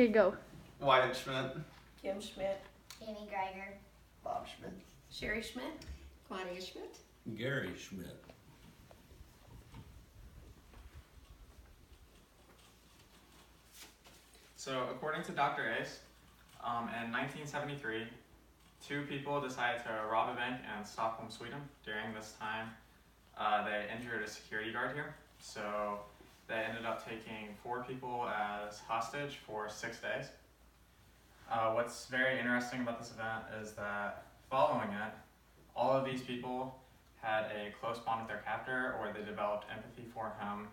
Okay, go. Wyatt Schmidt. Kim Schmidt. Amy Geiger. Bob Schmidt. Sherry Schmidt. Claudia Schmidt. Gary Schmidt. So according to Dr. Ace, in 1973, two people decided to rob a bank in Stockholm, Sweden. During this time, they injured a security guard here. So they ended up taking 4 people as hostage for 6 days. What's very interesting about this event is that following it, all of these people had a close bond with their captor, or they developed empathy for him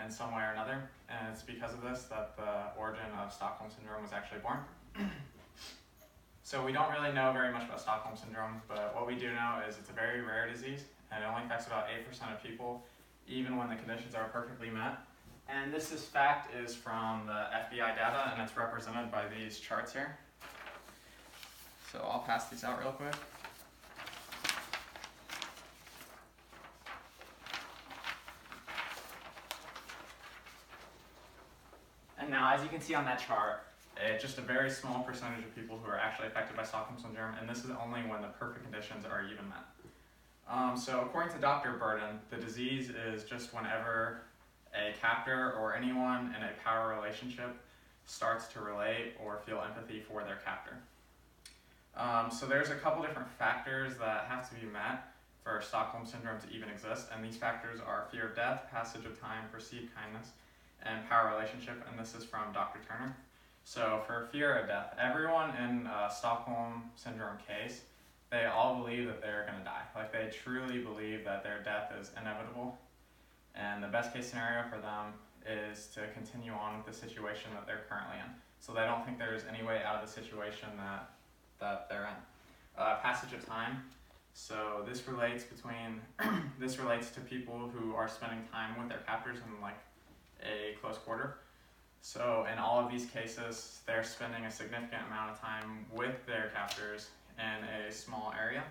in some way or another. And it's because of this that the origin of Stockholm Syndrome was actually born. So we don't really know very much about Stockholm Syndrome, but what we do know is it's a very rare disease, and it only affects about 8% of people, even when the conditions are perfectly met. And this fact is from the FBI data, and it's represented by these charts here. So I'll pass these out real quick. And now, as you can see on that chart, just a very small percentage of people who are actually affected by Stockholm Syndrome, and this is only when the perfect conditions are even met. So according to Dr. Burden, the disease is just whenever a captor or anyone in a power relationship starts to relate or feel empathy for their captor. So there's a couple different factors that have to be met for Stockholm Syndrome to even exist, and these factors are fear of death, passage of time, perceived kindness, and power relationship, and this is from Dr. Turner. So for fear of death, everyone in a Stockholm Syndrome case, they all believe that they're going to die. Like, they truly believe that their death is inevitable, and the best case scenario for them is to continue on with the situation that they're currently in. So they don't think there's any way out of the situation that they're in. Passage of time. So this relates to people who are spending time with their captors in like a close quarter. So in all of these cases, they're spending a significant amount of time with their captors in a small area.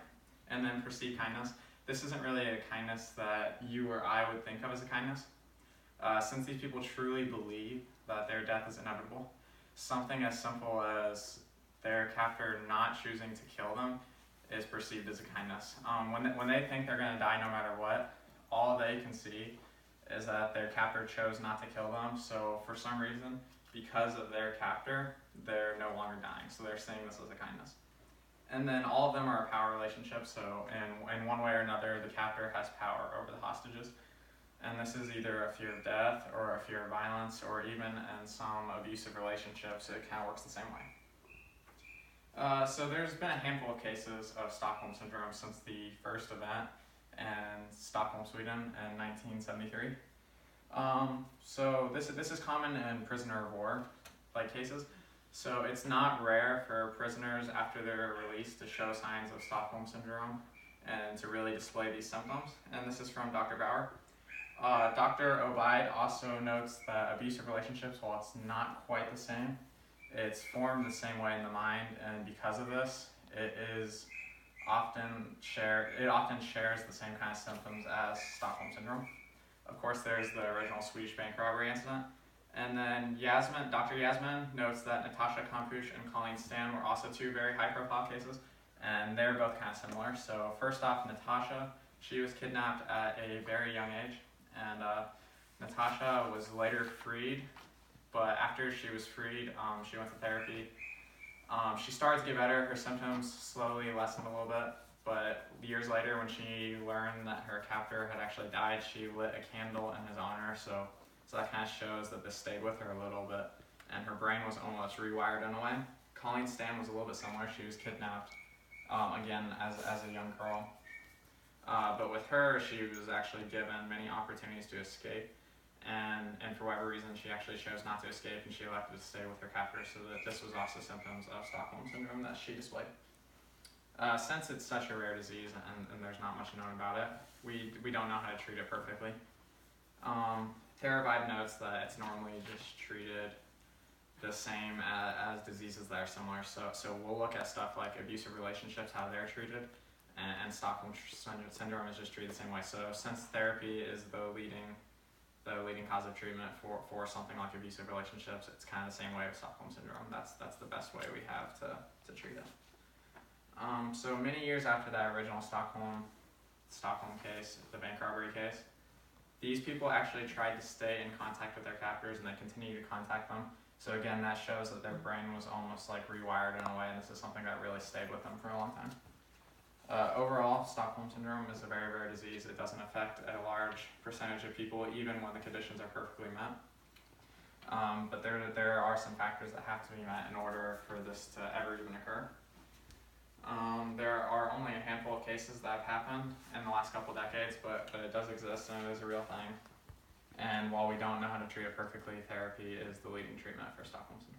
And then perceived kindness. This isn't really a kindness that you or I would think of as a kindness. Since these people truly believe that their death is inevitable, something as simple as their captor not choosing to kill them is perceived as a kindness. When they think they're going to die no matter what, all they can see is that their captor chose not to kill them. So for some reason, because of their captor, they're no longer dying. So they're seeing this as a kindness. And then all of them are a power relationship. So in one way or another, the captor has power over the hostages. And this is either a fear of death or a fear of violence, or even in some abusive relationships, it kind of works the same way. So there's been a handful of cases of Stockholm Syndrome since the first event in Stockholm, Sweden in 1973. So this is common in prisoner of war like cases. So it's not rare for prisoners after they're released to show signs of Stockholm Syndrome and to really display these symptoms. And this is from Dr. Bauer. Dr. Obaid also notes that abusive relationships, while it's not quite the same, it's formed the same way in the mind, and because of this, it often shares the same kind of symptoms as Stockholm Syndrome. Of course, there's the original Swedish bank robbery incident. And then Dr. Yasmin notes that Natasha Kampusch and Colleen Stan were also two very high-profile cases, and they're both kind of similar. So first off, Natasha, she was kidnapped at a very young age, and Natasha was later freed, but after she was freed, she went to therapy. She started to get better, her symptoms slowly lessened a little bit, but years later when she learned that her captor had actually died, she lit a candle in his honor, so that kind of shows that this stayed with her a little bit, and her brain was almost rewired in a way. Colleen Stan was a little bit similar. She was kidnapped, again, as a young girl. But with her, she was actually given many opportunities to escape, and for whatever reason, she actually chose not to escape, and she elected to stay with her captor, so that this was also symptoms of Stockholm Syndrome that she displayed. Since it's such a rare disease and there's not much known about it, we don't know how to treat it perfectly. Theravide notes that it's normally just treated the same as diseases that are similar. So we'll look at stuff like abusive relationships, how they're treated, and Stockholm Syndrome is just treated the same way. So since therapy is the leading the leading cause of treatment for something like abusive relationships. It's kind of the same way with Stockholm Syndrome. That's the best way we have to treat it. So many years after that original Stockholm case, the bank robbery case, these people actually tried to stay in contact with their captors and they continue to contact them. So again, that shows that their brain was almost like rewired in a way, and this is something that really stayed with them for a long time. Overall, Stockholm Syndrome is a very rare disease. It doesn't affect a large percentage of people, even when the conditions are perfectly met. But there are some factors that have to be met in order for this to ever even occur. There are only a handful of cases that have happened in the last couple decades, but it does exist and it is a real thing. And while we don't know how to treat it perfectly, therapy is the leading treatment for Stockholm Syndrome.